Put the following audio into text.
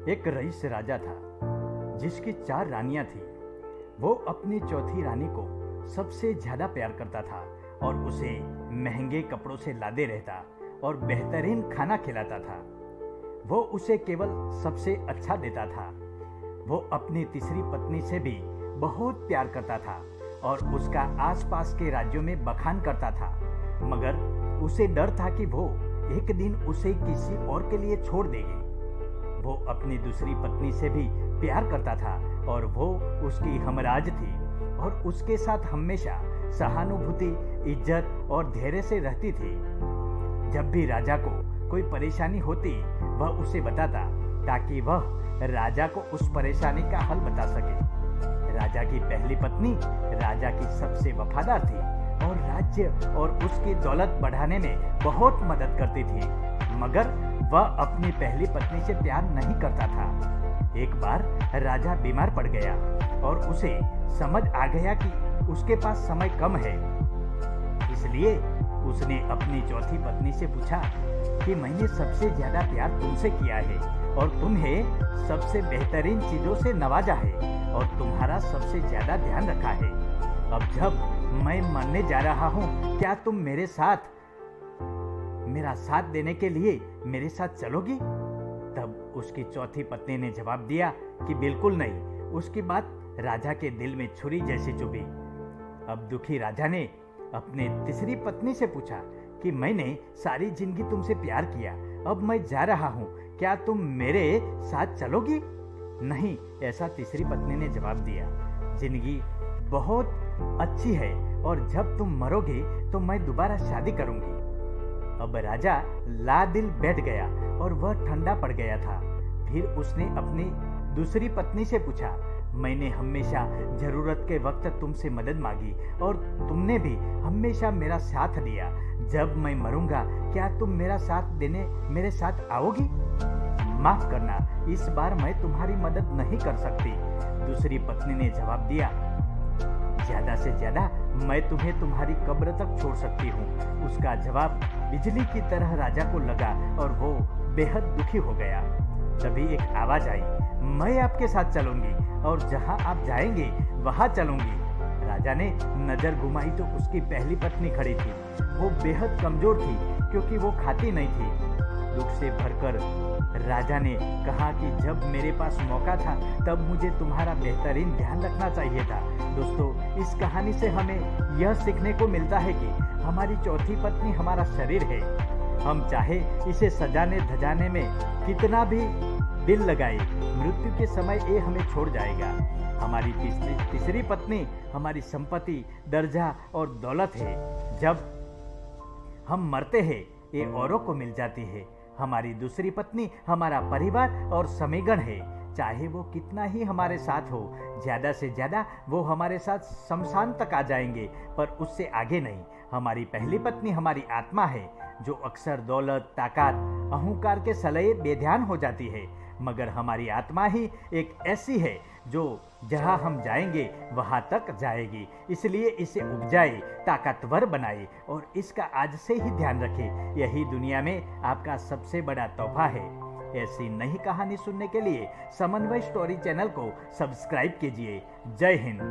एक रईस राजा था जिसकी 4 रानियां थी। वो अपनी चौथी रानी को सबसे ज्यादा प्यार करता था और उसे महंगे कपड़ों से लादे रहता और बेहतरीन खाना खिलाता था। वो उसे केवल सबसे अच्छा देता था। वो अपनी तीसरी पत्नी से भी बहुत प्यार करता था और उसका आसपास के राज्यों में बखान करता था, मगर उसे डर था कि वो एक दिन उसे किसी और के लिए छोड़ देगी। वो अपनी दूसरी पत्नी से भी प्यार करता था और वो उसकी हमराज थी और उसके साथ हमेशा सहानुभूति, इज्जत और धैर्य से रहती थी। जब भी राजा को कोई परेशानी होती वह उसे बताता ताकि वह राजा को उस परेशानी का हल बता सके। राजा की पहली पत्नी राजा की सबसे वफादार थी और राज्य और उसकी दौलत बढ़ाने में बहुत मदद करती थी, मगर वह अपनी पहली पत्नी से प्यार नहीं करता था। एक बार राजा बीमार पड़ गया और उसे समझ आ गया कि उसके पास समय कम है। इसलिए उसने अपनी चौथी पत्नी से पूछा कि मैंने सबसे ज्यादा प्यार तुमसे किया है और तुम्हें सबसे बेहतरीन चीजों से नवाजा है और तुम्हारा सबसे ज्यादा ध्यान रखा है। अब जब मैं मरने जा रहा हूँ, क्या तुम मेरा साथ देने के लिए मेरे साथ चलोगी? तब उसकी चौथी पत्नी ने जवाब दिया कि बिल्कुल नहीं। उसकी बात राजा के दिल में छुरी जैसी चुभी। अब दुखी राजा ने अपने तीसरी पत्नी से पूछा कि मैंने सारी जिंदगी तुमसे प्यार किया, अब मैं जा रहा हूँ, क्या तुम मेरे साथ चलोगी? नहीं, ऐसा तीसरी पत्नी ने जवाब दिया। जिंदगी बहुत अच्छी है और जब तुम मरोगे तो मैं दोबारा शादी करूंगी। अब राजा लादिल बैठ गया और वह ठंडा पड़ गया था। फिर उसने अपनी दूसरी पत्नी से पूछा, मैंने हमेशा जरूरत के वक्त तुमसे मदद मांगी और तुमने भी हमेशा मेरा साथ दिया। जब मैं मरूंगा, क्या तुम मेरा साथ देने मेरे साथ आओगी? माफ करना, इस बार मैं तुम्हारी मदद नहीं कर सकती। दूसरी पत्नी ने जवाब दिया, ज्यादा से ज्यादा मैं तुम्हें तुम्हारी कब्र तक छोड़ सकती हूँ। उसका जवाब बिजली की तरह राजा को लगा और वो बेहद दुखी हो गया। तभी एक आवाज आई, मैं आपके साथ चलूंगी और जहां आप जाएंगे वहां चलूंगी। राजा ने नजर घुमाई तो उसकी पहली पत्नी खड़ी थी। वो बेहद कमजोर थी क्योंकि वो खाती नहीं थी। दुख से भरकर राजा ने कहा कि जब मेरे पास मौका था तब मुझे तुम्हारा बेहतरीन ध्यान रखना चाहिए था। दोस्तों, इस कहानी से हमें यह सीखने को मिलता है कि हमारी चौथी पत्नी हमारा शरीर है। हम चाहे इसे सजाने धजाने में कितना भी दिल लगाए, मृत्यु के समय ये हमें छोड़ जाएगा। हमारी तीसरी पत्नी हमारी संपत्ति, दर्जा और दौलत है। जब हम मरते हैं ये औरों को मिल जाती है। हमारी दूसरी पत्नी हमारा परिवार और समीगण है। चाहे वो कितना ही हमारे साथ हो, ज्यादा से ज्यादा वो हमारे साथ शमशान तक आ जाएंगे, पर उससे आगे नहीं। हमारी पहली पत्नी हमारी आत्मा है जो अक्सर दौलत, ताकत, अहंकार के सलये बेध्यान हो जाती है, मगर हमारी आत्मा ही एक ऐसी है जो जहां हम जाएंगे वहां तक जाएगी। इसलिए इसे उपजाए, ताकतवर बनाए और इसका आज से ही ध्यान रखें। यही दुनिया में आपका सबसे बड़ा तोहफा है। ऐसी नई कहानी सुनने के लिए समन्वय स्टोरी चैनल को सब्सक्राइब कीजिए। जय हिंद।